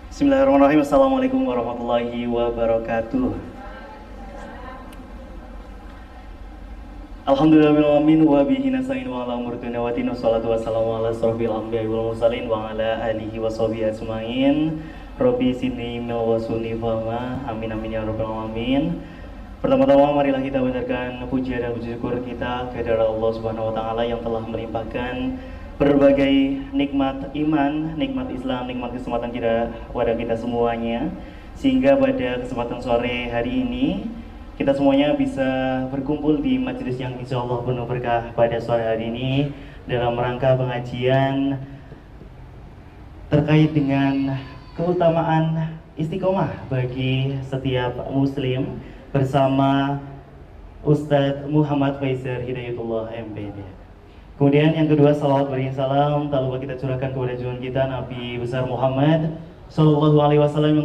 Bismillahirrahmanirrahim. Assalamualaikum warahmatullahi wabarakatuh. Alhamdulillahirrahmanirrahim wa bihi nasta'in wa ala umuri dunya wa din. Wassalatu wassalamu ala asrofil anbiya'i wal mursalin wa ala alihi wa sahbihi ajmain. Rabbi zidni ilma wa sunni fahma. Amin amin ya rabbal alamin. Pertama-tama marilah kita panjatkan puja dan puji syukur kita kepada Allah Subhanahu wa taala yang telah melimpahkan berbagai nikmat iman, nikmat Islam, nikmat kesempatan kepada kita semuanya, sehingga pada kesempatan sore hari ini kita semuanya bisa berkumpul di majelis yang insya Allah penuh berkah pada sore hari ini dalam rangka pengajian terkait dengan keutamaan istiqomah bagi setiap muslim bersama Ustadz Muhammad Faizar Hidayatullah MPD. Kemudian yang kedua, salawat beriring salam tak lupa kita curahkan kepada junjungan kita Nabi besar Muhammad Sallallahu Alaihi Wasallam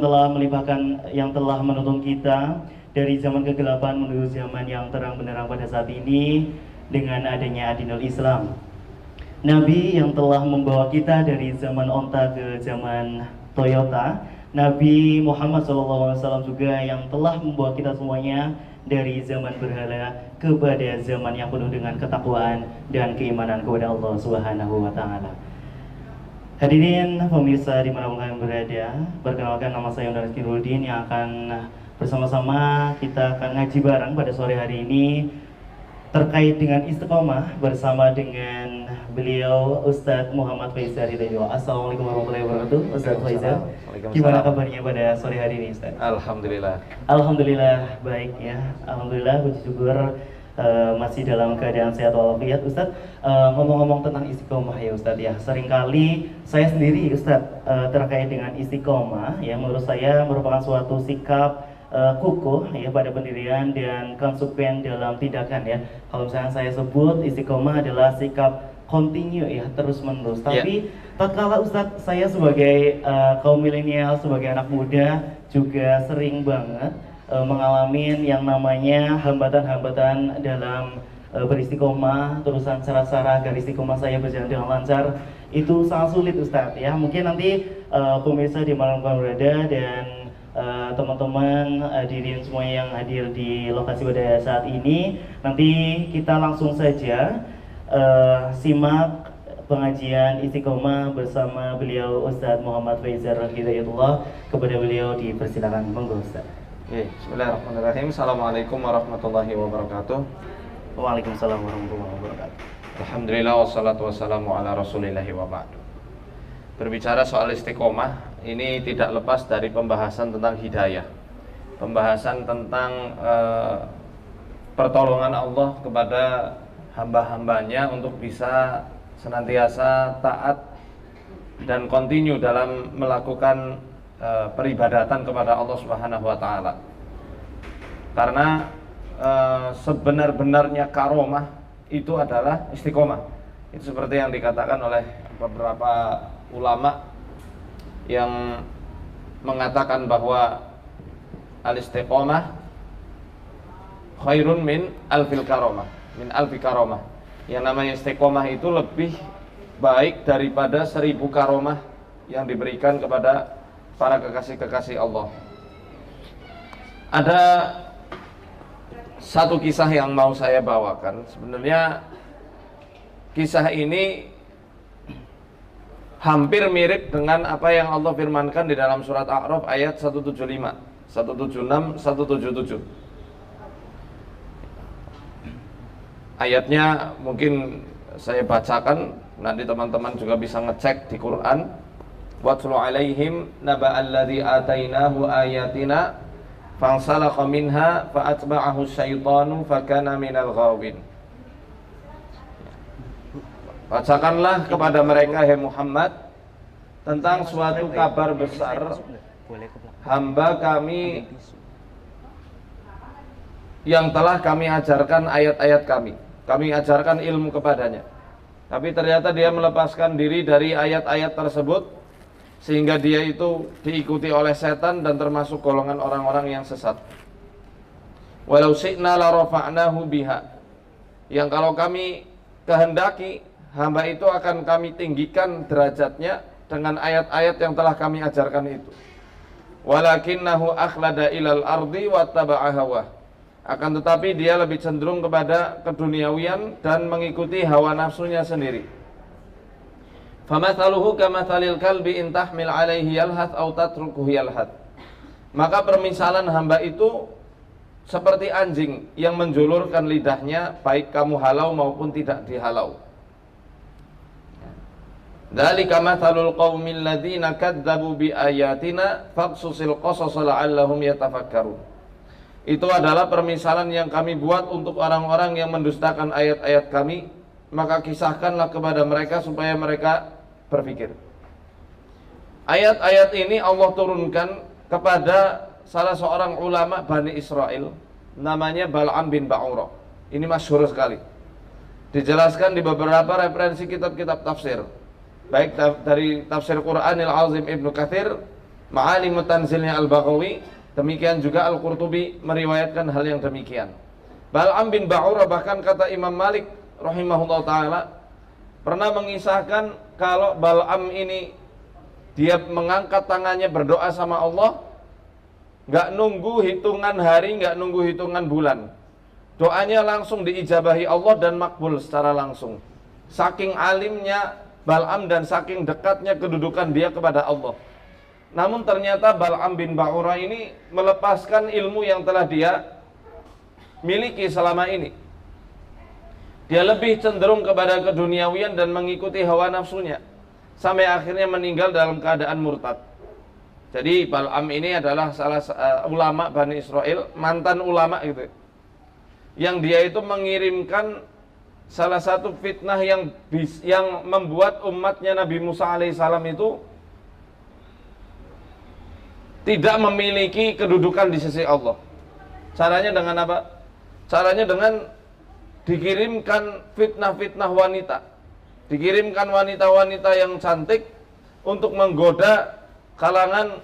yang telah menuntun kita dari zaman kegelapan menuju zaman yang terang benderang pada saat ini dengan adanya adinul Islam. Nabi yang telah membawa kita dari zaman onta ke zaman Toyota. Nabi Muhammad SAW juga yang telah membawa kita semuanya dari zaman berhala kepada zaman yang penuh dengan ketakwaan dan keimanan kepada Allah Subhanahu wa taala. Hadirin pemirsa dimanapun kalian berada, perkenalkan nama saya Undar Rizkynuruddin yang akan bersama-sama kita akan ngaji bareng pada sore hari ini terkait dengan istiqomah bersama dengan beliau Ustadz Muhammad Faizar Hidayatullah. Assalamualaikum warahmatullahi wabarakatuh. Ustadz Faizar, gimana kabarnya pada sore hari ini, Ustadz? Alhamdulillah. Alhamdulillah baik ya. Alhamdulillah puji syukur masih dalam keadaan sehat walafiat. Ustadz, ngomong-ngomong tentang istiqomah ya Ustadz ya, seringkali saya sendiri Ustadz terkait dengan istiqomah ya, menurut saya merupakan suatu sikap kukuh ya pada pendirian dan konsekuen dalam tindakan ya. Kalau misalnya saya sebut istiqomah adalah sikap continue ya, terus menerus. Tapi tatkala Ustadz saya sebagai kaum milenial, sebagai anak muda juga sering banget mengalami yang namanya hambatan-hambatan dalam beristiqomah, terusan syarat-syarat agar istiqomah saya berjalan dengan lancar itu sangat sulit Ustadz ya. Mungkin nanti pemirsa di mana berada dan teman-teman hadirin semua yang hadir di lokasi pada saat ini, nanti kita langsung saja simak pengajian istiqomah bersama beliau Ustadz Muhammad Faizar Hidayatullah. Kepada beliau dipersilakan, monggo Ustadz. Bismillahirrahmanirrahim. Assalamualaikum warahmatullahi wabarakatuh. Waalaikumsalam warahmatullahi wabarakatuh. Alhamdulillah wassalatu wassalamu ala rasulillahi wa ba'du. Berbicara soal istiqomah, ini tidak lepas dari pembahasan tentang hidayah, pembahasan tentang pertolongan Allah kepada hamba-hambanya untuk bisa senantiasa taat dan continue dalam melakukan peribadatan kepada Allah Subhanahu wa taala. Karena sebenar-benarnya karomah itu adalah istiqomah. Itu seperti yang dikatakan oleh beberapa ulama yang mengatakan bahwa al-istiqomah khairun min alfil karomah, min alfi karomah. Yang namanya istiqomah itu lebih baik daripada 1000 karomah yang diberikan kepada para kekasih-kekasih Allah. Ada satu kisah yang mau saya bawakan. Sebenarnya kisah ini hampir mirip dengan apa yang Allah firmankan di dalam surat A'raf ayat 175, 176, 177. Ayatnya mungkin saya bacakan, nanti teman-teman juga bisa ngecek di Quran. Watlu alaihim naba'alladzi atainahu ayatina fansalakha minha fa'atba'ahu syaitanu fakana minal ghawin. Bacakanlah kepada mereka, hai Muhammad, tentang suatu kabar besar hamba kami yang telah kami ajarkan ayat-ayat kami. Kami ajarkan ilmu kepadanya. Tapi ternyata dia melepaskan diri dari ayat-ayat tersebut, sehingga dia itu diikuti oleh setan dan termasuk golongan orang-orang yang sesat. Walau syi'na la rafa'nahu biha. Yang kalau kami kehendaki, hamba itu akan kami tinggikan derajatnya dengan ayat-ayat yang telah kami ajarkan itu. Walakinnahu akhlada ilal ardi wattaba'a hawah. Akan tetapi dia lebih cenderung kepada keduniawian dan mengikuti hawa nafsunya sendiri. Famathaluhu kamathalil kalbi in tahmil alaihi yalhath aw tatrukuhu yalhath. Maka permisalan hamba itu seperti anjing yang menjulurkan lidahnya, baik kamu halau maupun tidak dihalau. Dzalika mathalul qaumil ladzina kadzdzabu bi ayatina faqsusil qasasa la'allahum yatafakkarun. Itu adalah permisalan yang kami buat untuk orang-orang yang mendustakan ayat-ayat kami, maka kisahkanlah kepada mereka supaya mereka berpikir. Ayat-ayat ini Allah turunkan kepada salah seorang ulama Bani Israel, namanya Bal'am bin Ba'ura. Ini masyhur sekali, dijelaskan di beberapa referensi kitab-kitab tafsir, baik dari tafsir Quranil Azim Ibnu Katsir, Ma'alimut Tanzilnya Al-Baghawi, demikian juga Al-Qurtubi meriwayatkan hal yang demikian. Bal'am bin Ba'ura, bahkan kata Imam Malik rahimahullah ta'ala, pernah mengisahkan kalau Bal'am ini dia mengangkat tangannya berdoa sama Allah, nggak nunggu hitungan hari, nggak nunggu hitungan bulan, doanya langsung diijabahi Allah dan makbul secara langsung. Saking alimnya Bal'am dan saking dekatnya kedudukan dia kepada Allah. Namun ternyata Bal'am bin Ba'ura ini melepaskan ilmu yang telah dia miliki selama ini. Dia lebih cenderung kepada keduniawian dan mengikuti hawa nafsunya, sampai akhirnya meninggal dalam keadaan murtad. Jadi Bal'am ini adalah salah ulama Bani Israel, mantan ulama gitu, yang dia itu mengirimkan salah satu fitnah yang membuat umatnya Nabi Musa alaihissalam itu tidak memiliki kedudukan di sisi Allah. Caranya dengan apa? Caranya dengan dikirimkan fitnah-fitnah wanita, dikirimkan wanita-wanita yang cantik untuk menggoda kalangan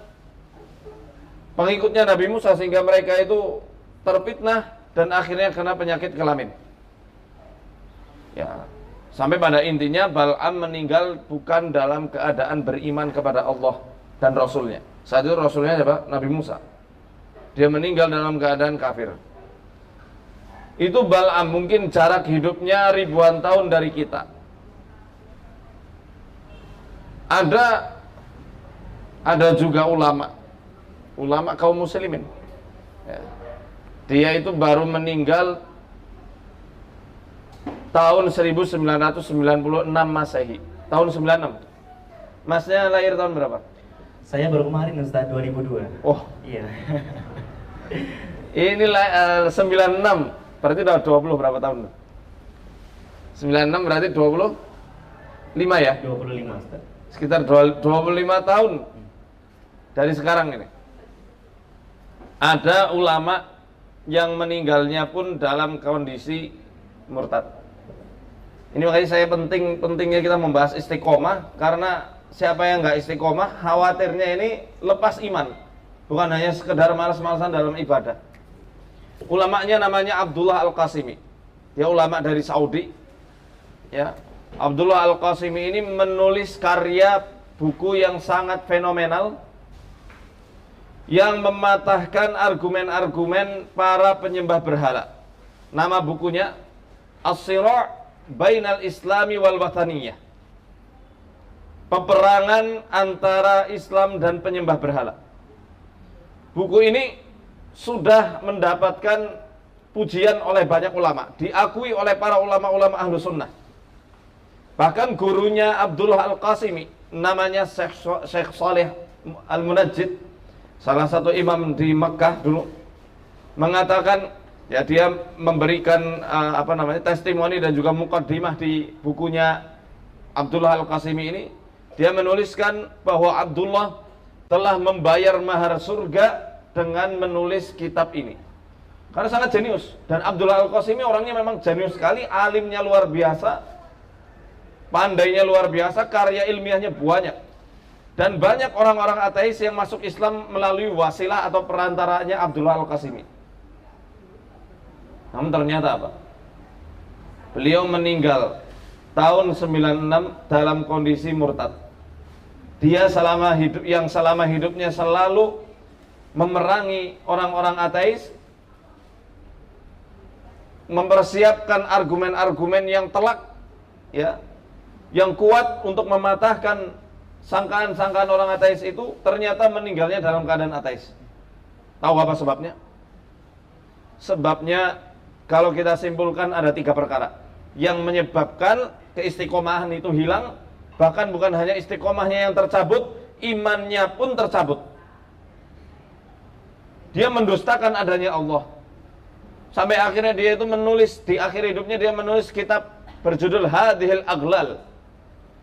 pengikutnya Nabi Musa, sehingga mereka itu terfitnah dan akhirnya kena penyakit kelamin. Ya, sampai pada intinya Bal'am meninggal bukan dalam keadaan beriman kepada Allah dan Rasulnya. Saat itu Rasulnya siapa? Nabi Musa. Dia meninggal dalam keadaan kafir. Itu Bal'am, mungkin jarak hidupnya ribuan tahun dari kita. Ada juga ulama kaum muslimin, ya. Dia itu baru meninggal tahun 1996 Masehi, tahun 96. Masnya lahir tahun berapa? Saya baru kemarin Ustaz, 2002. Oh Iya. ini 96, berarti udah 20 berapa tahun? 96 berarti 25 ya? 25 Ustaz. Sekitar 25 tahun dari sekarang ini. Ada ulama yang meninggalnya pun dalam kondisi murtad. Ini makanya saya pentingnya kita membahas istiqomah, karena siapa yang nggak istiqomah, khawatirnya ini lepas iman, bukan hanya sekedar malas-malasan dalam ibadah. Ulamanya namanya Abdullah Al-Qasimi, dia ulama dari Saudi, ya. Abdullah Al-Qasimi ini menulis karya buku yang sangat fenomenal, yang mematahkan argumen-argumen para penyembah berhala. Nama bukunya As-Sira' Bainal Islami wal Wathaniyah, peperangan antara Islam dan penyembah berhala. Buku ini sudah mendapatkan pujian oleh banyak ulama, diakui oleh para ulama-ulama ahlu sunnah. Bahkan gurunya Abdullah Al-Qasimi, namanya Syekh Saleh Al-Munajjid, salah satu imam di Mekah dulu, mengatakan, ya, dia memberikan testimoni dan juga muqaddimah di bukunya Abdullah Al-Qasimi ini. Dia menuliskan bahwa Abdullah telah membayar mahar surga dengan menulis kitab ini, karena sangat jenius. Dan Abdullah Al-Qasimi orangnya memang jenius sekali, alimnya luar biasa, pandainya luar biasa, karya ilmiahnya banyak. Dan banyak orang-orang ateis yang masuk Islam melalui wasilah atau perantaranya Abdullah Al-Qasimi. Namun ternyata apa? Beliau meninggal tahun 96 dalam kondisi murtad. dia selama hidupnya selalu memerangi orang-orang ateis, mempersiapkan argumen-argumen yang telak, ya, yang kuat untuk mematahkan sangkaan-sangkaan orang ateis itu, ternyata meninggalnya dalam keadaan ateis. Tahu apa sebabnya? Sebabnya kalau kita simpulkan ada 3 perkara yang menyebabkan keistiqomahan itu hilang. Bahkan bukan hanya istiqomahnya yang tercabut, imannya pun tercabut. Dia mendustakan adanya Allah. Sampai akhirnya dia itu menulis, di akhir hidupnya dia menulis kitab berjudul Hadhil Aghlal.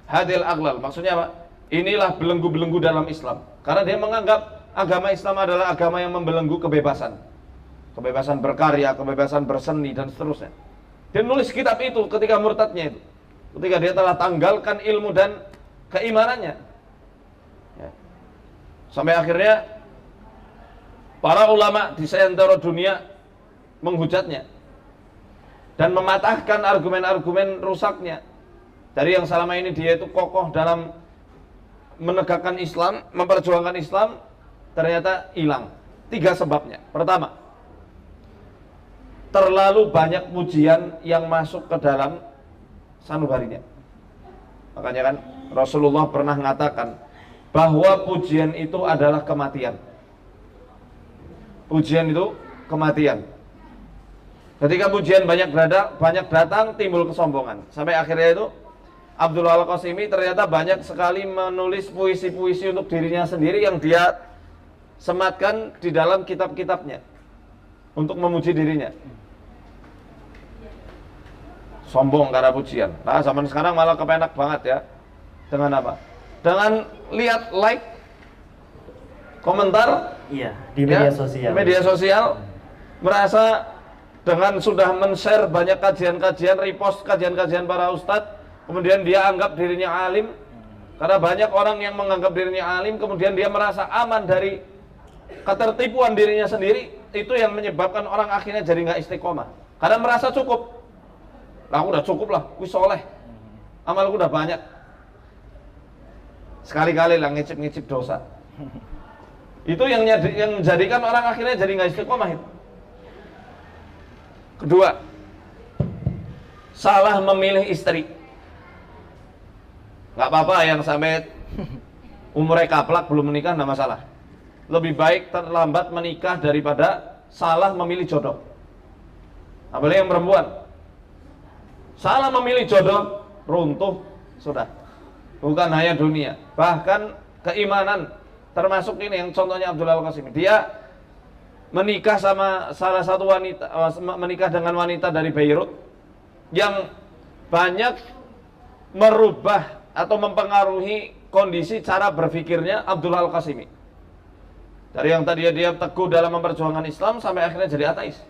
Hadhil Aghlal, maksudnya apa? Inilah belenggu-belenggu dalam Islam. Karena dia menganggap agama Islam adalah agama yang membelenggu kebebasan. Kebebasan berkarya, kebebasan berseni, dan seterusnya. Dia nulis kitab itu ketika murtadnya itu. Ketika dia telah tanggalkan ilmu dan keimanannya. Ya. Sampai akhirnya para ulama di seantero dunia menghujatnya dan mematahkan argumen-argumen rusaknya. Dari yang selama ini dia itu kokoh dalam menegakkan Islam, memperjuangkan Islam, ternyata hilang. 3 sebabnya. Pertama, terlalu banyak pujian yang masuk ke dalam sanubarinya. Makanya kan Rasulullah pernah mengatakan bahwa pujian itu adalah kematian. Pujian itu kematian. Ketika pujian banyak datang, timbul kesombongan. Sampai akhirnya itu Abdul Al-Qasimi ternyata banyak sekali menulis puisi-puisi untuk dirinya sendiri yang dia sematkan di dalam kitab-kitabnya untuk memuji dirinya. Sombong karena pujian. Nah, zaman sekarang malah kepenak banget ya. Dengan apa? Dengan lihat like, komentar, Iya, di media ya, sosial. di media sosial, merasa dengan sudah men-share banyak kajian-kajian, repost kajian-kajian para ustadz, kemudian dia anggap dirinya alim. Karena banyak orang yang menganggap dirinya alim, kemudian dia merasa aman dari ketertipuan dirinya sendiri. Itu yang menyebabkan orang akhirnya jadi nggak istiqomah. Karena merasa cukup. Lah aku udah cukup lah, aku soleh, amalku udah banyak. Sekali-kali lah ngicip-ngicip dosa. Itu yang menjadikan orang akhirnya jadi nggak istiqomah itu. Kedua, salah memilih istri. Nggak apa-apa yang sampai umurnya kaplak belum menikah, nggak masalah. Lebih baik terlambat menikah daripada salah memilih jodoh. Apalagi yang perempuan. Salah memilih jodoh, runtuh, sudah. Bukan hanya dunia, bahkan keimanan. Termasuk ini yang contohnya Abdul Al-Qasimi. Dia menikah sama salah satu wanita, menikah dengan wanita dari Beirut yang banyak merubah atau mempengaruhi kondisi cara berpikirnya Abdul Al-Qasimi. Dari yang tadi dia teguh dalam memperjuangkan Islam sampai akhirnya jadi ateis.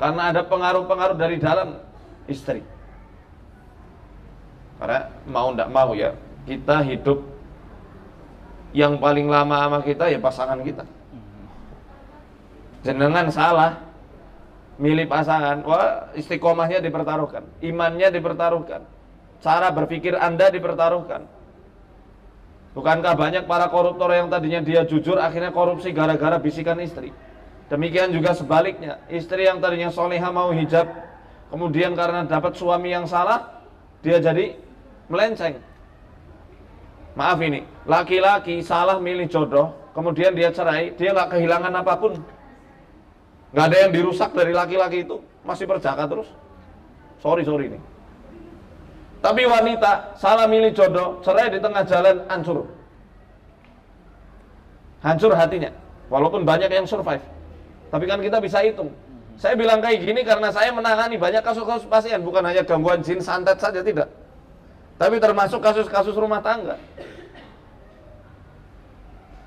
Karena ada pengaruh-pengaruh dari dalam istri. Karena mau ndak mau ya, kita hidup yang paling lama sama kita ya pasangan kita. Jenengan salah milih pasangan, wah istiqomahnya dipertaruhkan, imannya dipertaruhkan, cara berpikir Anda dipertaruhkan. Bukankah banyak para koruptor yang tadinya dia jujur akhirnya korupsi gara-gara bisikan istri? Demikian juga sebaliknya, istri yang tadinya soleha mau hijab, kemudian karena dapat suami yang salah, dia jadi melenceng. Maaf ini, laki-laki salah milih jodoh, kemudian dia cerai, dia nggak kehilangan apapun. Nggak ada yang dirusak dari laki-laki itu, masih perjaka terus. Sorry nih. Tapi wanita salah milih jodoh, cerai di tengah jalan, hancur. Hancur hatinya, walaupun banyak yang survive. Tapi kan kita bisa hitung. Saya bilang kayak gini karena saya menangani banyak kasus-kasus pasien, bukan hanya gangguan jin santet saja, tidak. Tapi termasuk kasus-kasus rumah tangga.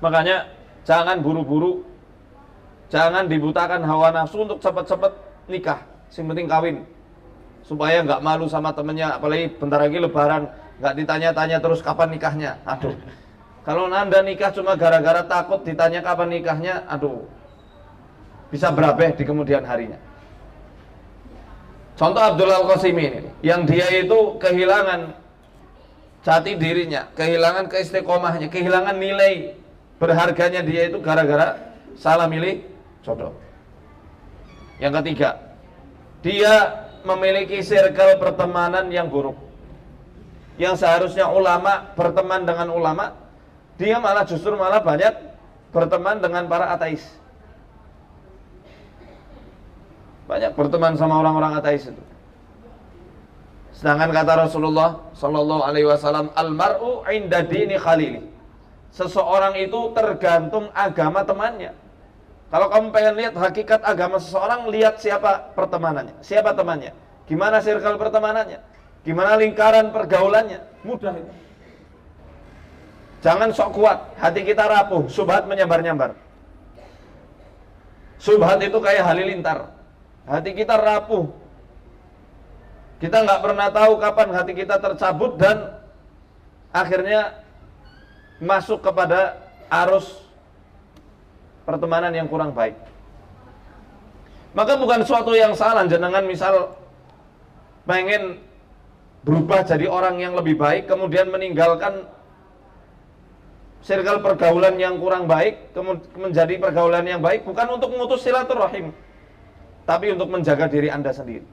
Makanya jangan buru-buru, jangan dibutakan hawa nafsu untuk cepat-cepat nikah. Yang penting kawin, supaya nggak malu sama temennya. Apalagi bentar lagi lebaran, nggak ditanya-tanya terus kapan nikahnya. Aduh, kalau Anda nikah cuma gara-gara takut ditanya kapan nikahnya, aduh, bisa berabe di kemudian harinya. Contoh Abdul Al-Qasimi ini, yang dia itu kehilangan jati dirinya, kehilangan keistiqomahnya, kehilangan nilai berharganya dia itu gara-gara salah milih jodoh. Yang ketiga, dia memiliki circle pertemanan yang buruk. Yang seharusnya ulama berteman dengan ulama, dia justru malah banyak berteman dengan para ateis. Banyak berteman sama orang-orang ateis itu. Sedangkan kata Rasulullah sallallahu alaihi wasallam, al-mar'u 'inda dini khalili. Seseorang itu tergantung agama temannya. Kalau kamu pengen lihat hakikat agama seseorang, lihat siapa pertemanannya, siapa temannya, gimana circle pertemanannya, gimana lingkaran pergaulannya. Mudah itu. Jangan sok kuat, hati kita rapuh, subhat menyambar-nyambar. Subhat itu kayak halilintar. Hati kita rapuh. Kita nggak pernah tahu kapan hati kita tercabut dan akhirnya masuk kepada arus pertemanan yang kurang baik. Maka bukan suatu yang salah jenengan misal pengen berubah jadi orang yang lebih baik, kemudian meninggalkan circle pergaulan yang kurang baik, menjadi pergaulan yang baik, bukan untuk memutus silaturahim, tapi untuk menjaga diri Anda sendiri.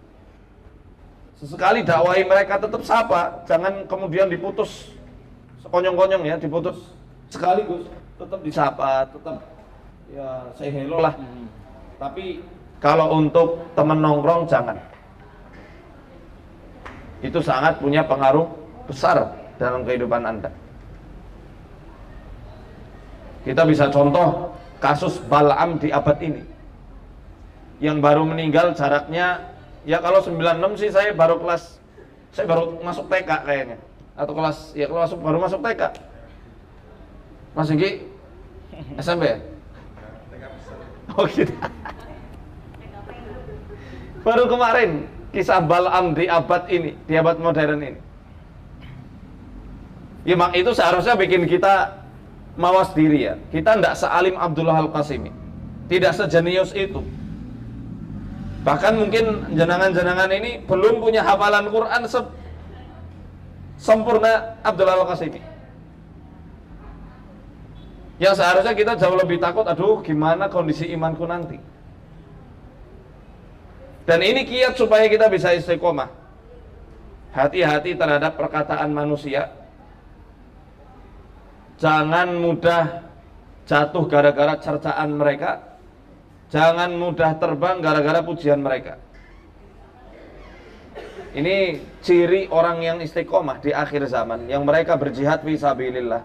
Sesekali dakwahi mereka, tetap sapa, jangan kemudian diputus sekonyong-konyong ya, diputus sekaligus, tetap disapa, tetap ya say hello lah. Tapi kalau untuk teman nongkrong jangan. Itu sangat punya pengaruh besar dalam kehidupan Anda. Kita bisa contoh kasus Bal'am di abad ini, yang baru meninggal jaraknya, ya kalau 96 sih saya baru masuk TK kayaknya, atau kelas, ya kalau baru masuk TK. Mas Enggi SMP ya? Oh gitu. Baru kemarin kisah Bal'am di abad ini, di abad modern ini. Ya mak itu seharusnya bikin kita mawas diri ya. Kita tidak sealim Abdullah Al-Qasimi, tidak sejenius itu. Bahkan mungkin jenengan-jenengan ini belum punya hafalan Quran sempurna Abdullah Al-Qasimi. Yang seharusnya kita jauh lebih takut, aduh gimana kondisi imanku nanti. Dan ini kiat supaya kita bisa istiqomah. Hati-hati terhadap perkataan manusia. Jangan mudah jatuh gara-gara cercaan mereka. Jangan mudah terbang gara-gara pujian mereka. Ini ciri orang yang istiqomah di akhir zaman, yang mereka berjihad fi sabilillah.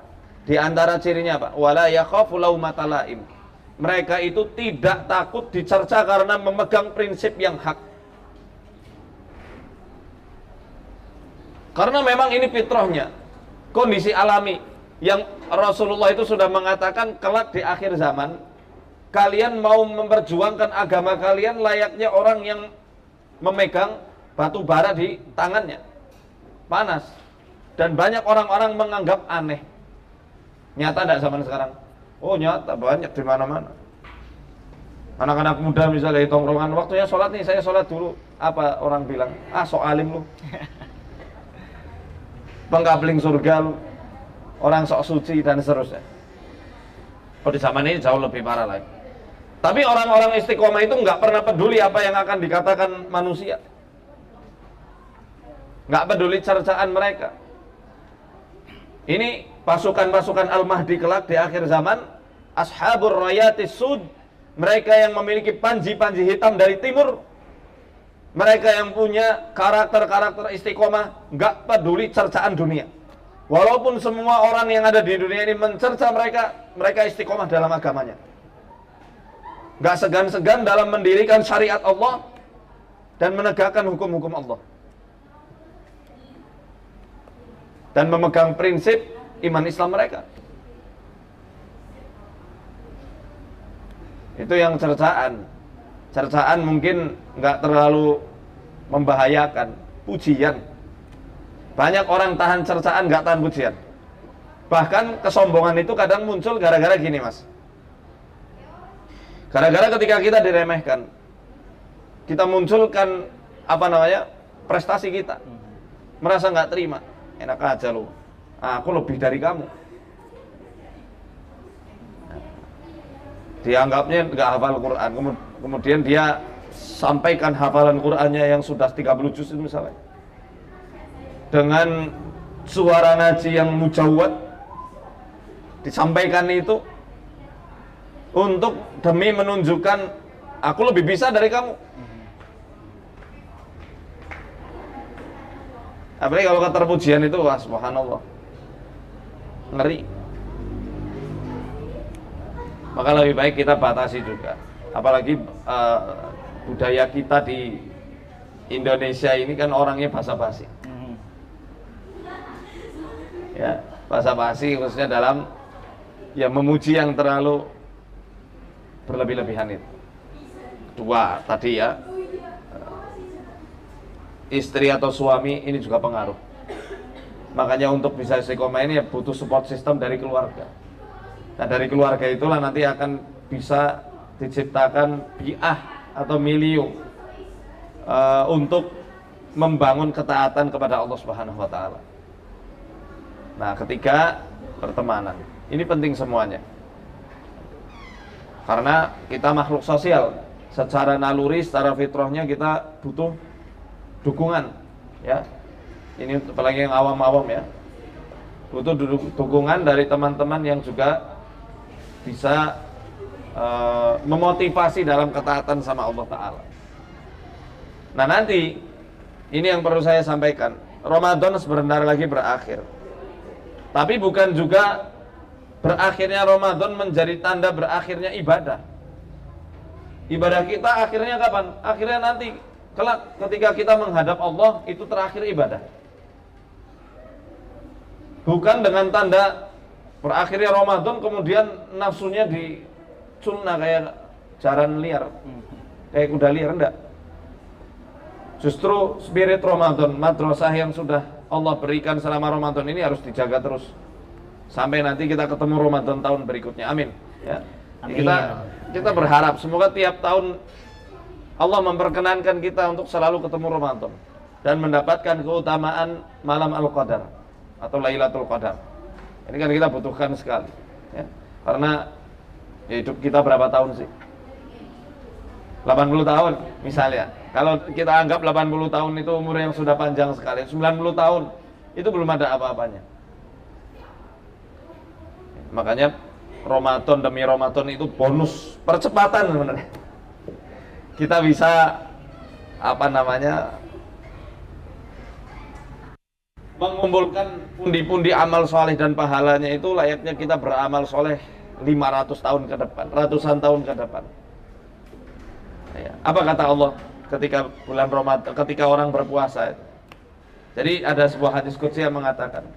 Di antara cirinya apa? Wala yakhafu laumata laim. Mereka itu tidak takut dicerca karena memegang prinsip yang hak. Karena memang ini fitrahnya, kondisi alami yang Rasulullah itu sudah mengatakan kelak di akhir zaman kalian mau memperjuangkan agama kalian layaknya orang yang memegang batu bara di tangannya, panas, dan banyak orang-orang menganggap aneh. Nyata tidak zaman sekarang? Oh nyata, banyak di mana-mana. Anak-anak muda misalnya di tongkrongan, waktunya sholat nih, saya sholat dulu. Apa orang bilang? Ah sok alim lu, pengkapling surga lu, orang sok suci dan seterusnya. Oh di zaman ini jauh lebih parah lagi. Tapi orang-orang istiqomah itu nggak pernah peduli apa yang akan dikatakan manusia, nggak peduli cercaan mereka. Ini pasukan-pasukan Al-Mahdi kelak di akhir zaman, ashabur rayatis sud, mereka yang memiliki panji-panji hitam dari timur, mereka yang punya karakter-karakter istiqomah, nggak peduli cercaan dunia. Walaupun semua orang yang ada di dunia ini mencerca mereka, mereka istiqomah dalam agamanya. Nggak segan-segan dalam mendirikan syariat Allah dan menegakkan hukum-hukum Allah. Dan memegang prinsip iman Islam mereka. Itu yang cercaan. Cercaan mungkin nggak terlalu membahayakan. Pujian, banyak orang tahan cercaan, nggak tahan pujian. Bahkan kesombongan itu kadang muncul gara-gara gini mas. Gara-gara ketika kita diremehkan, kita munculkan prestasi kita, merasa nggak terima. Enak aja lu, Aku lebih dari kamu. Dianggapnya nggak hafal Quran, kemudian dia sampaikan hafalan Qurannya yang sudah 30 juz misalnya, dengan suara ngaji yang mujawwad, disampaikan itu untuk demi menunjukkan aku lebih bisa dari kamu. Apalagi kalau keterpujian itu, wah subhanallah, ngeri. Maka lebih baik kita batasi juga. Apalagi budaya kita di Indonesia ini kan orangnya basa-basi. Ya, basa-basi khususnya dalam ya memuji yang terlalu berlebih-lebihan itu. Kedua, tadi ya, istri atau suami ini juga pengaruh. Makanya untuk bisa istiqomah ini ya butuh support system dari keluarga. Nah, dari keluarga itulah nanti akan bisa diciptakan bi'ah atau milieu untuk membangun ketaatan kepada Allah Subhanahu wa taala. Nah, ketiga, pertemanan. Ini penting semuanya. Karena kita makhluk sosial, secara naluri, secara fitrahnya kita butuh dukungan, ya. Ini apalagi yang awam-awam ya. Butuh dukungan dari teman-teman yang juga bisa memotivasi dalam ketaatan sama Allah Ta'ala. Nah, nanti ini yang perlu saya sampaikan, Ramadan sebentar lagi berakhir, tapi bukan juga berakhirnya Ramadan menjadi tanda berakhirnya ibadah. Ibadah kita akhirnya kapan? Akhirnya nanti kelak ketika kita menghadap Allah, itu terakhir ibadah. Bukan dengan tanda berakhirnya Ramadan kemudian nafsunya dicunna kayak jaran liar, kayak kuda liar, enggak. Justru spirit Ramadan, madrasah yang sudah Allah berikan selama Ramadan ini harus dijaga terus sampai nanti kita ketemu Ramadan tahun berikutnya. Amin. Ya. Amin. Kita berharap semoga tiap tahun Allah memperkenankan kita untuk selalu ketemu Ramadan dan mendapatkan keutamaan malam Al-Qadar atau Lailatul Qadar. Ini kan kita butuhkan sekali, ya. Karena ya hidup kita berapa tahun sih? 80 tahun misalnya. Kalau kita anggap 80 tahun itu umur yang sudah panjang sekali, 90 tahun itu belum ada apa-apanya. Makanya Ramadan demi Ramadan itu bonus percepatan sebenarnya. Kita bisa mengumpulkan pundi-pundi amal soleh dan pahalanya itu layaknya kita beramal soleh 500 tahun ke depan, ratusan tahun ke depan. Ya. Apa kata Allah ketika bulan Ramadan, ketika orang berpuasa itu? Jadi ada sebuah hadis qudsi yang mengatakan,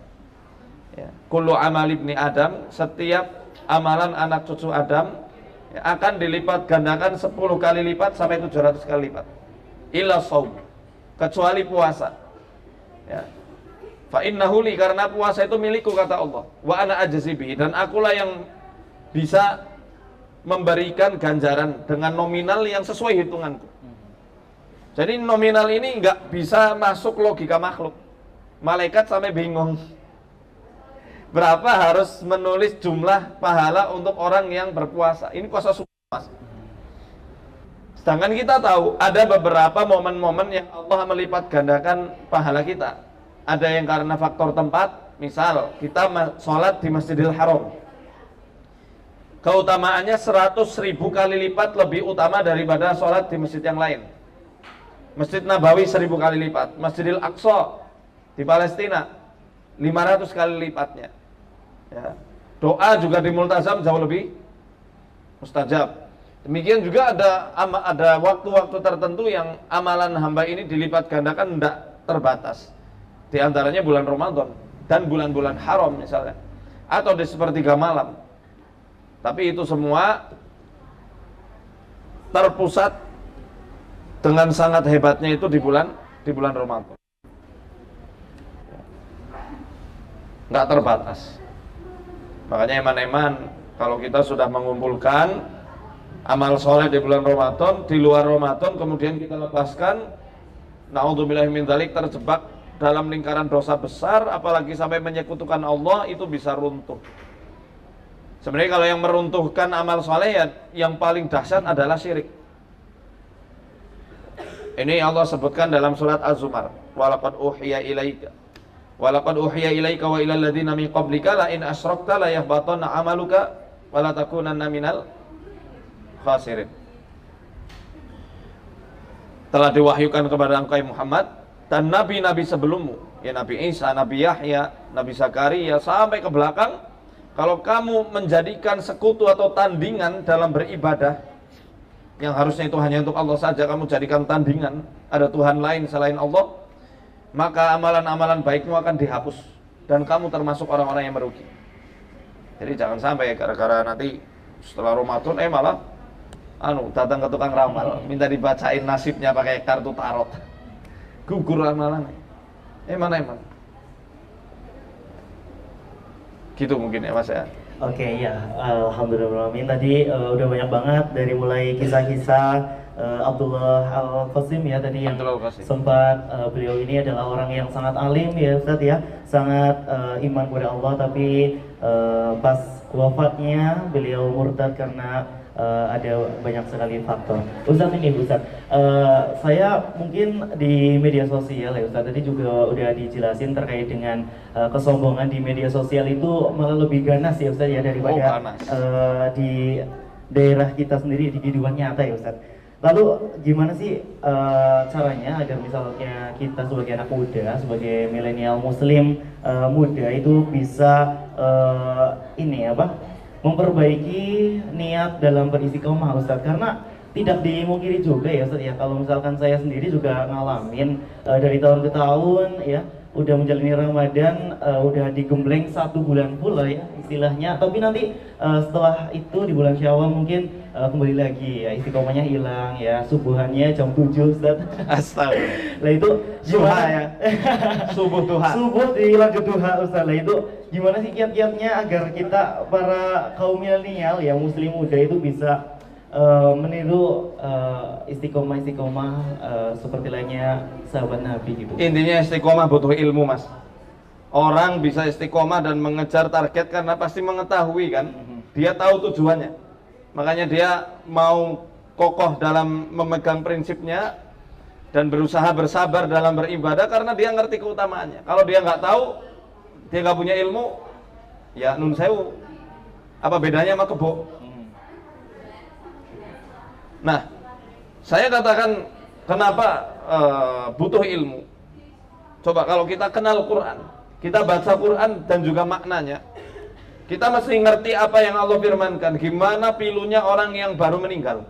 ya, kullu amal ibni Adam, setiap amalan anak cucu Adam ya, akan dilipat gandakan 10 kali lipat sampai 700 kali lipat. Illa shaum, kecuali puasa. Ya. Fa innahu li, karena puasa itu milikku kata Allah. Wa ana ajzi bihi, dan akulah yang bisa memberikan ganjaran dengan nominal yang sesuai hitunganku. Jadi nominal ini nggak bisa masuk logika makhluk. Malaikat sampai bingung. Berapa harus menulis jumlah pahala untuk orang yang berpuasa? Ini puasa sunnah. Sedangkan kita tahu ada beberapa momen-momen yang Allah melipat gandakan pahala kita. Ada yang karena faktor tempat, misal kita sholat di Masjidil Haram, keutamaannya 100.000 kali lipat lebih utama daripada sholat di masjid yang lain. Masjid Nabawi 1000 kali lipat, Masjidil Aqsa di Palestina 500 kali lipatnya. Ya. Doa juga di Multazam jauh lebih mustajab. Demikian juga ada waktu-waktu tertentu yang amalan hamba ini dilipat gandakan tidak terbatas. Di antaranya bulan Ramadan dan bulan-bulan haram misalnya, atau di sepertiga malam. Tapi itu semua terpusat dengan sangat hebatnya itu di bulan Ramadan. Nggak terbatas. Makanya eman-eman kalau kita sudah mengumpulkan amal soleh di bulan Ramadan, di luar Ramadan kemudian kita lepaskan, naudzubillahi min dzalik, terjebak dalam lingkaran dosa besar, apalagi sampai menyekutukan Allah, itu bisa runtuh. Sebenarnya kalau yang meruntuhkan amal soleh ya, yang paling dahsyat adalah syirik. Ini Allah sebutkan dalam surat Az-Zumar, walaqad uhiya ilaika wa ilal ladzina min qablika la in asyrakta la yahbatanna 'amaluka wa la takunanna minal khasirin. Telah diwahyukan kepada engkau Muhammad dan nabi-nabi sebelummu, ya Nabi Isa, Nabi Yahya, Nabi Zakaria sampai ke belakang, kalau kamu menjadikan sekutu atau tandingan dalam beribadah, yang harusnya itu hanya untuk Allah saja, kamu jadikan tandingan, ada Tuhan lain selain Allah, maka amalan-amalan baikmu akan dihapus dan kamu termasuk orang-orang yang merugi. Jadi jangan sampai gara-gara nanti setelah Ramadan malah datang ke tukang ramal, minta dibacain nasibnya pakai kartu tarot, gugur amalan. Eman. Gitu mungkin ya Mas ya. Oke, ya, alhamdulillah. Tadi udah banyak banget dari mulai kisah-kisah Abdullah Al-Qasim ya tadi yang sempat beliau ini adalah orang yang sangat alim ya Ustadz ya, sangat iman kepada Allah, tapi pas wafatnya beliau murtad karena ada banyak sekali faktor. Ustadz ini Ustadz, saya mungkin di media sosial ya Ustadz, tadi juga udah dijelasin terkait dengan kesombongan di media sosial itu malah lebih ganas ya Ustadz ya daripada di daerah kita sendiri, di kehidupan nyata ya Ustadz. Lalu gimana sih caranya agar misalnya kita sebagai anak muda, sebagai milenial muslim muda itu bisa memperbaiki niat dalam beristiqomah Ustadz, karena tidak dimungkiri juga ya Ustadz ya, kalau misalkan saya sendiri juga ngalamin dari tahun ke tahun ya, udah menjalani Ramadan, udah digembleng 1 bulan pula ya istilahnya, tapi nanti setelah itu di bulan Syawal mungkin kembali lagi ya, istiqomahnya hilang ya, subuhannya jam 7 Ustadz. Astagfirullah. Lah itu gimana ya? Subuh duha. Subuh dilanjut duha Ustadz. Lah itu gimana sih kiat-kiatnya agar kita para kaum milenial ya muslim muda itu bisa meniru istiqomah seperti lainnya sahabat Nabi gitu. Intinya istiqomah butuh ilmu Mas. Orang bisa istiqomah dan mengejar target karena pasti mengetahui kan, dia tahu tujuannya, makanya dia mau kokoh dalam memegang prinsipnya dan berusaha bersabar dalam beribadah karena dia ngerti keutamaannya. Kalau dia nggak tahu, dia nggak punya ilmu, ya nun sewu, apa bedanya sama kebo? Nah, saya katakan kenapa butuh ilmu. Coba kalau kita kenal Quran, kita baca Quran dan juga maknanya, kita mesti ngerti apa yang Allah firmankan, gimana pilunya orang yang baru meninggal.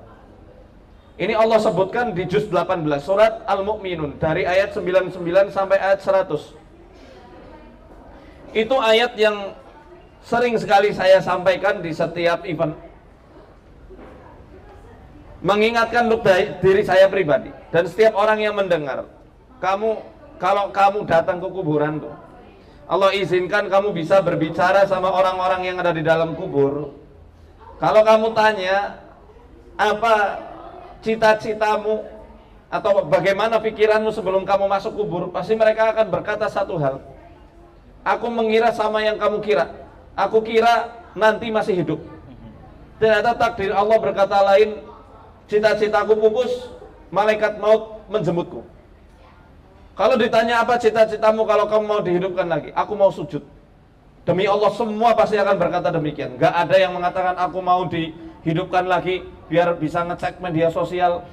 Ini Allah sebutkan di juz 18 surat Al-Mu'minun dari ayat 99 sampai ayat 100. Itu ayat yang sering sekali saya sampaikan di setiap event, mengingatkan untuk diri saya pribadi dan setiap orang yang mendengar. Kalau kamu datang ke kuburan tuh, Allah izinkan kamu bisa berbicara sama orang-orang yang ada di dalam kubur. Kalau kamu tanya apa cita-citamu atau bagaimana pikiranmu sebelum kamu masuk kubur, pasti mereka akan berkata satu hal, aku mengira sama yang kamu kira, aku kira nanti masih hidup. Ternyata takdir Allah berkata lain, cita-citaku pupus, malaikat maut menjemputku. Kalau ditanya apa cita-citamu kalau kamu mau dihidupkan lagi, aku mau sujud. Demi Allah semua pasti akan berkata demikian. Gak ada yang mengatakan aku mau dihidupkan lagi biar bisa ngecek media sosial,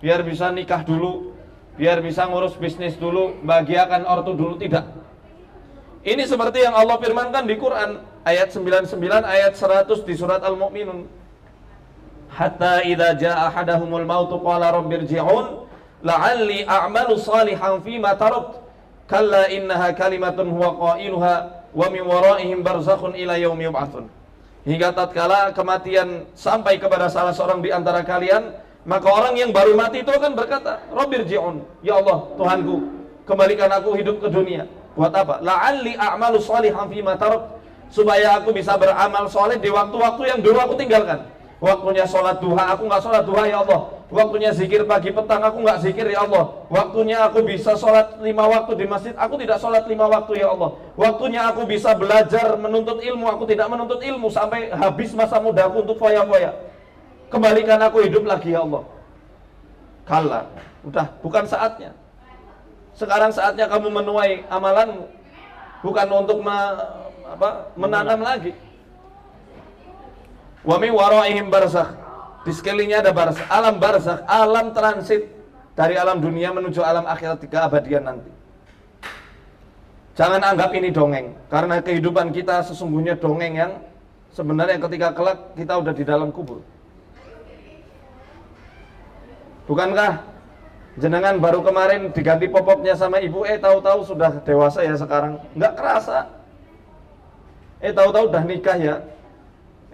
biar bisa nikah dulu, biar bisa ngurus bisnis dulu, bahagiakan ortu dulu, tidak. Ini seperti yang Allah firmankan di Quran ayat 99 ayat 100 di surat Al-Mu'minun. Hatta idza jaa ahadahumul mautu qala rabbirji'un la'alli a'malu salihan fima tarakt kalla innaha kalimatun huwa qailuha wa min waraihim barzakhun ila yaumi yub'atsun. Hingga tatkala kematian sampai kepada salah seorang di antara kalian, maka orang yang baru mati itu akan berkata, rabbirji'un, ya Allah Tuhanku, kembalikan aku hidup ke dunia. Buat apa? La'alli a'malu salihan fima tarakt, supaya aku bisa beramal soleh di waktu-waktu yang dulu aku tinggalkan. Waktunya sholat duha, aku nggak sholat duha ya Allah. Waktunya zikir pagi petang, aku nggak zikir ya Allah. Waktunya aku bisa sholat 5 waktu di masjid, aku tidak sholat 5 waktu ya Allah. Waktunya aku bisa belajar menuntut ilmu, aku tidak menuntut ilmu sampai habis masa mudaku untuk foya-foya. Kembalikan aku hidup lagi ya Allah. Kala, udah bukan saatnya. Sekarang saatnya kamu menuai amalanmu, bukan untuk menanam lagi. Wa min waraihim barzakh. Di sekelilingnya ada barzakh, alam barzakh, alam transit dari alam dunia menuju alam akhirat di keabadian nanti. Jangan anggap ini dongeng, karena kehidupan kita sesungguhnya dongeng yang sebenarnya ketika kelak kita udah di dalam kubur. Bukankah jenengan baru kemarin diganti popoknya sama ibu, tahu-tahu sudah dewasa ya sekarang, nggak kerasa. Tahu-tahu udah nikah ya.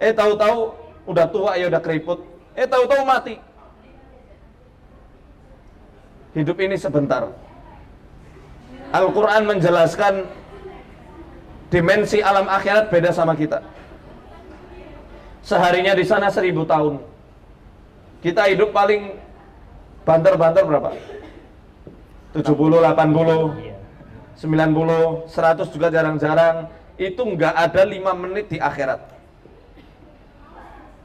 Tahu-tahu udah tua ya, udah keriput. Tahu-tahu mati. Hidup ini sebentar. Al-Quran menjelaskan dimensi alam akhirat beda sama kita. Seharinya di sana 1000 tahun. Kita hidup paling banter-banter berapa? 70, 80, 90, 100 juga jarang-jarang. Itu nggak ada 5 menit di akhirat.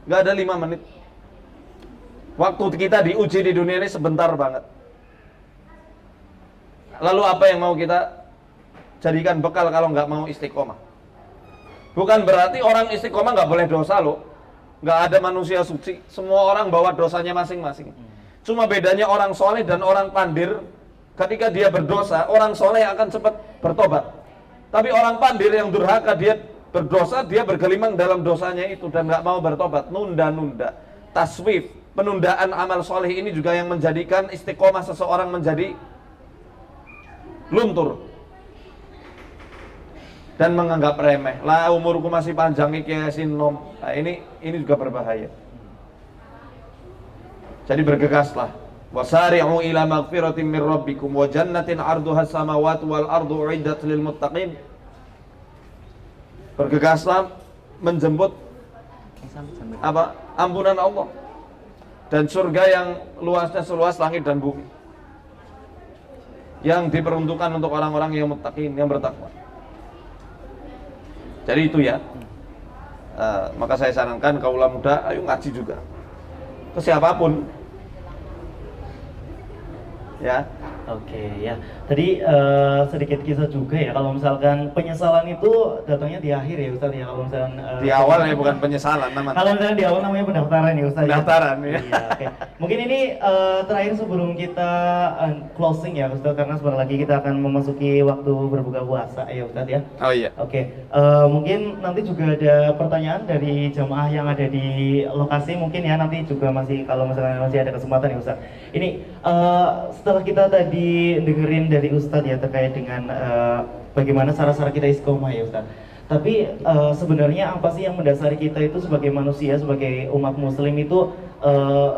Nggak ada 5 menit. Waktu kita diuji di dunia ini sebentar banget. Lalu apa yang mau kita jadikan bekal kalau nggak mau istiqomah? Bukan berarti orang istiqomah nggak boleh dosa loh. Nggak ada manusia suci. Semua orang bawa dosanya masing-masing. Cuma bedanya orang soleh dan orang pandir. Ketika dia berdosa, orang soleh akan cepat bertobat. Tapi orang pandir yang durhaka, dia berdosa, dia bergelimang dalam dosanya itu dan nggak mau bertobat, nunda-nunda. Taswif, penundaan amal soleh ini juga yang menjadikan istiqomah seseorang menjadi luntur dan menganggap remeh. Lah umurku masih panjang iki sinom. Nah, ini juga berbahaya. Jadi bergegaslah. Wasari'u ila maghfiratin min rabbikum wa jannatin 'arduha as-samawati wal ardu 'iddat lil muttaqin. Bergegaslah menjemput ampunan Allah dan surga yang luasnya seluas langit dan bumi, yang diperuntukkan untuk orang-orang yang muttaqin, yang bertakwa. Jadi itu ya. Maka saya sarankan kaula muda, ayo ngaji juga ke siapapun ya. Oke ya, tadi sedikit kisah juga ya, kalau misalkan penyesalan itu datangnya di akhir ya Ustaz ya, kalau misalkan di awal ya bukan penyesalan namanya. Kalau misalkan di awal namanya pendaftaran ya Ustaz. Pendaftaran ya. Iya, oke. Mungkin ini terakhir sebelum kita closing ya Ustaz, karena sebentar lagi kita akan memasuki waktu berbuka puasa ya Ustaz ya. Oh iya. Oke, mungkin nanti juga ada pertanyaan dari jamaah yang ada di lokasi, mungkin ya nanti juga masih, kalau misalnya masih ada kesempatan ya Ustaz. Ini setelah kita tadi dengerin dari Ustadz ya terkait dengan bagaimana cara-cara kita istiqomah ya Ustadz. Tapi sebenarnya apa sih yang mendasari kita itu sebagai manusia, sebagai umat muslim itu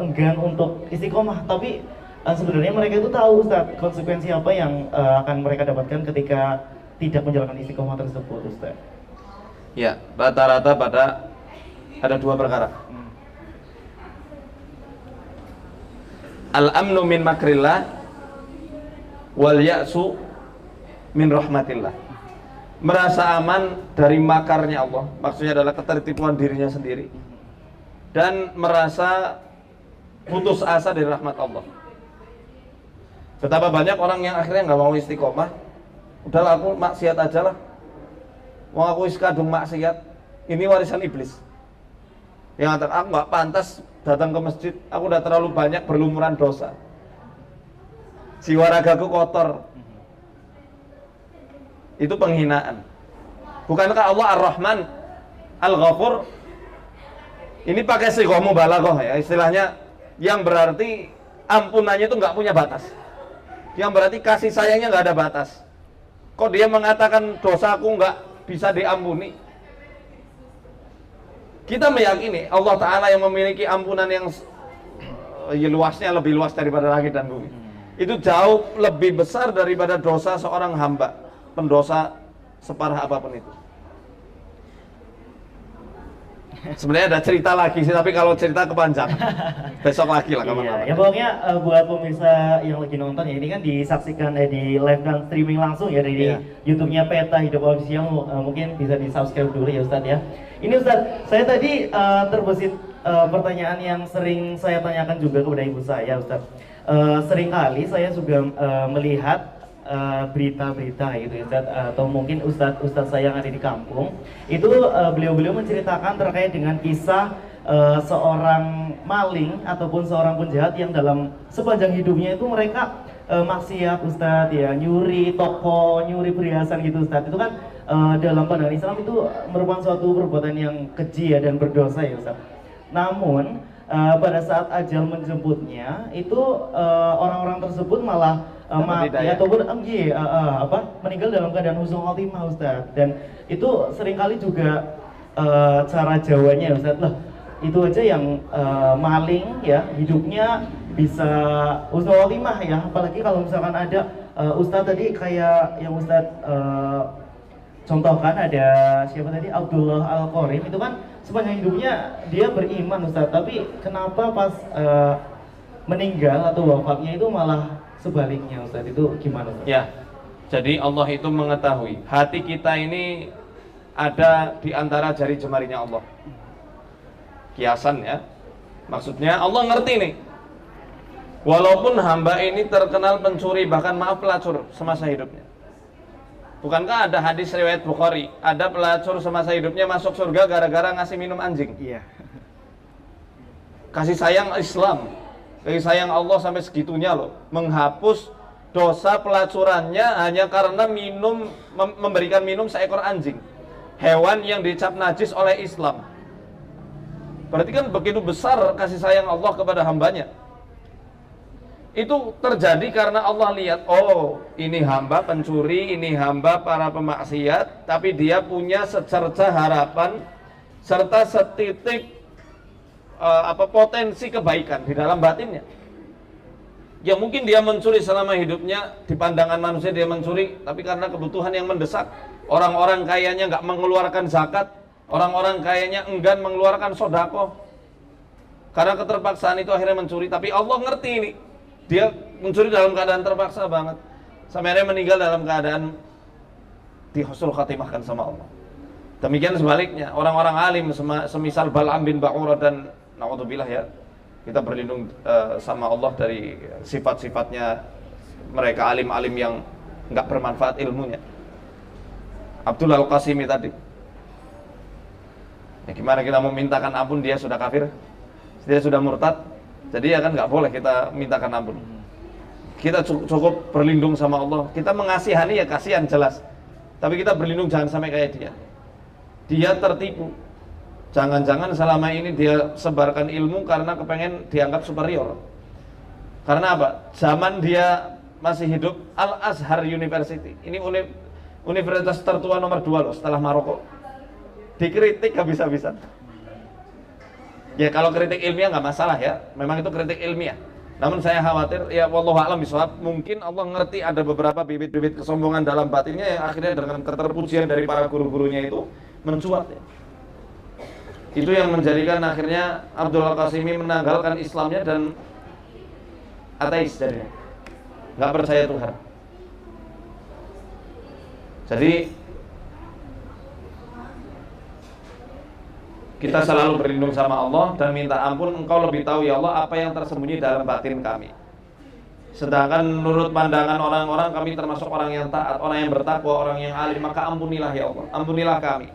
enggan untuk istiqomah. Tapi sebenarnya mereka itu tahu Ustadz konsekuensi apa yang akan mereka dapatkan ketika tidak menjalankan istiqomah tersebut Ustadz. Ya, rata-rata pada ada 2 perkara. Al-amnu min makrillah wal ya'su min rahmatillah. Merasa aman dari makarnya Allah, maksudnya adalah ketertipuan dirinya sendiri, dan merasa putus asa dari rahmat Allah. Betapa banyak orang yang akhirnya nggak mau istiqomah. Udahlah aku maksiat aja lah, wong aku kadung maksiat, ini warisan iblis. Yang kata aku nggak pantas datang ke masjid, aku udah terlalu banyak berlumuran dosa, jiwa ragaku kotor. Itu penghinaan. Bukankah Allah Ar-Rahman Al-Ghafur? Ini pakai sighah mubalaghah ya, istilahnya yang berarti ampunannya itu nggak punya batas, yang berarti kasih sayangnya nggak ada batas. Kok dia mengatakan dosaku nggak bisa diampuni? Kita meyakini Allah Ta'ala yang memiliki ampunan yang luasnya lebih luas daripada langit dan bumi. Itu jauh lebih besar daripada dosa seorang hamba, pendosa separah apapun itu. Sebenarnya ada cerita lagi sih, tapi kalau cerita kepanjangan. Besok lagi lah Iya, kapan-kapan. ya pokoknya buat pemirsa yang lagi nonton ya, ini kan disaksikan di live kan streaming langsung ya dari Iya. YouTube-nya Peta Hidup Official, mungkin bisa di subscribe dulu ya Ustadz ya. Ini Ustadz, saya tadi terbesit pertanyaan yang sering saya tanyakan juga kepada ibu saya Ustadz. Seringkali saya juga melihat berita-berita gitu Ustadz, atau mungkin Ustadz saya yang ada di kampung itu beliau-beliau menceritakan terkait dengan kisah seorang maling ataupun seorang penjahat yang dalam sepanjang hidupnya itu mereka maksiat Ustadz ya, nyuri toko, nyuri perhiasan gitu Ustadz. Itu kan dalam pandangan Islam itu merupakan suatu perbuatan yang keji ya dan berdosa ya Ustadz. Namun pada saat ajal menjemputnya itu orang-orang tersebut malah mati ataupun meninggal dalam keadaan husnul khotimah Ustaz. Dan itu seringkali juga cara Jawanya Ustaz, lah itu aja yang maling ya hidupnya bisa husnul khotimah ya, apalagi kalau misalkan ada Ustaz tadi kayak yang Ustaz contohkan ada siapa tadi, Abdullah Al-Qorim, itu kan sepanjang hidupnya dia beriman Ustaz, tapi kenapa pas meninggal atau wafatnya itu malah sebaliknya Ustaz, itu gimana Ustaz? Ya, jadi Allah itu mengetahui hati kita ini ada di antara jari jemarinya Allah. Kiasan ya, maksudnya Allah ngerti nih. Walaupun hamba ini terkenal pencuri, bahkan maaf pelacur semasa hidupnya. Bukankah ada hadis riwayat Bukhari, ada pelacur semasa hidupnya masuk surga gara-gara ngasih minum anjing? Iya. Kasih sayang Islam, kasih sayang Allah sampai segitunya loh, menghapus dosa pelacurannya hanya karena memberikan minum seekor anjing, hewan yang dicap najis oleh Islam. Berarti kan begitu besar kasih sayang Allah kepada hambanya. Itu terjadi karena Allah lihat, oh ini hamba pencuri, ini hamba para pemaksiat, tapi dia punya secerca harapan serta setitik potensi kebaikan di dalam batinnya. Ya mungkin dia mencuri selama hidupnya, di pandangan manusia dia mencuri, tapi karena kebutuhan yang mendesak. Orang-orang kayanya nggak mengeluarkan zakat, orang-orang kayanya enggan mengeluarkan sodako, karena keterpaksaan itu akhirnya mencuri. Tapi Allah ngerti ini, dia mencuri dalam keadaan terpaksa banget, sampai akhirnya meninggal dalam keadaan dihusnul khatimahkan sama Allah. Demikian sebaliknya, orang-orang alim semisal Bal'am bin Ba'urah dan naudzubillah ya, kita berlindung sama Allah dari sifat-sifatnya mereka alim-alim yang nggak bermanfaat ilmunya. Abdul Al-Qasimi tadi, ya gimana kita mau mintakan ampun, dia sudah kafir, dia sudah murtad. Jadi ya kan nggak boleh kita mintakan ampun. Kita cukup berlindung sama Allah. Kita mengasihani ya kasihan jelas, tapi kita berlindung jangan sampai kayak dia. Dia tertipu. Jangan-jangan selama ini dia sebarkan ilmu karena kepengen dianggap superior. Karena apa? Zaman dia masih hidup, Al-Azhar University, ini universitas tertua nomor 2 loh setelah Maroko, dikritik habis-habisan. Ya kalau kritik ilmiah nggak masalah ya, memang itu kritik ilmiah. Namun saya khawatir, ya wallahu a'lam bishawab, mungkin Allah ngerti ada beberapa bibit-bibit kesombongan dalam batinnya yang akhirnya dengan keterpujian dari para guru-gurunya itu mencuat ya. Itu yang menjadikan akhirnya Abdul Al-Qasimi menanggalkan Islamnya dan ateis jadinya, nggak percaya Tuhan. Jadi kita selalu berlindung sama Allah dan minta ampun, Engkau lebih tahu ya Allah apa yang tersembunyi dalam batin kami. Sedangkan menurut pandangan orang-orang kami termasuk orang yang taat, orang yang bertakwa, orang yang alim, maka ampunilah ya Allah, ampunilah kami.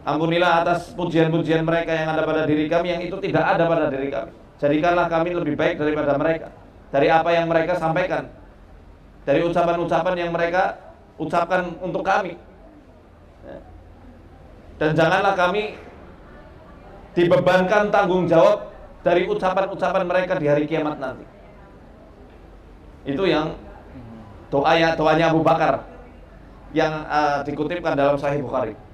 Ampunilah atas pujian-pujian mereka yang ada pada diri kami yang itu tidak ada pada diri kami. Jadikanlah kami lebih baik daripada mereka, dari apa yang mereka sampaikan, dari ucapan-ucapan yang mereka ucapkan untuk kami. Dan janganlah kami dibebankan tanggung jawab dari ucapan-ucapan mereka di hari kiamat nanti. Itu yang doanya Abu Bakar yang dikutipkan dalam Sahih Bukhari.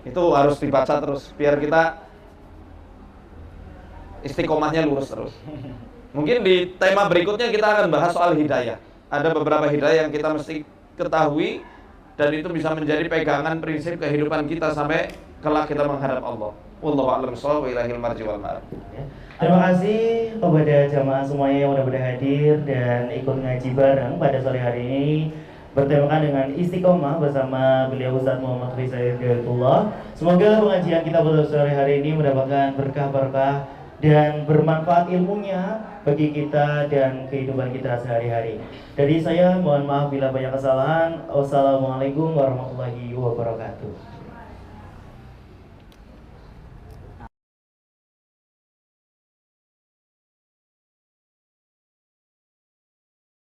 Itu harus dibaca terus biar kita istiqomahnya lurus terus. Mungkin di tema berikutnya kita akan bahas soal hidayah. Ada beberapa hidayah yang kita mesti ketahui dan itu bisa menjadi pegangan prinsip kehidupan kita sampai kelak kita menghadap Allah. Wallahu a'lam bishawab wa ilahil marji wal ma'ab. Ya. Terima kasih kepada jamaah semuanya yang sudah hadir dan ikut ngaji bareng pada sore hari ini bertemakan dengan istiqomah bersama beliau Ustaz Muhammad Faisal Hidayatullah. Semoga pengajian kita pada sore hari ini mendapatkan berkah-berkah dan bermanfaat ilmunya bagi kita dan kehidupan kita sehari-hari. Dari saya mohon maaf bila banyak kesalahan. Wassalamualaikum warahmatullahi wabarakatuh.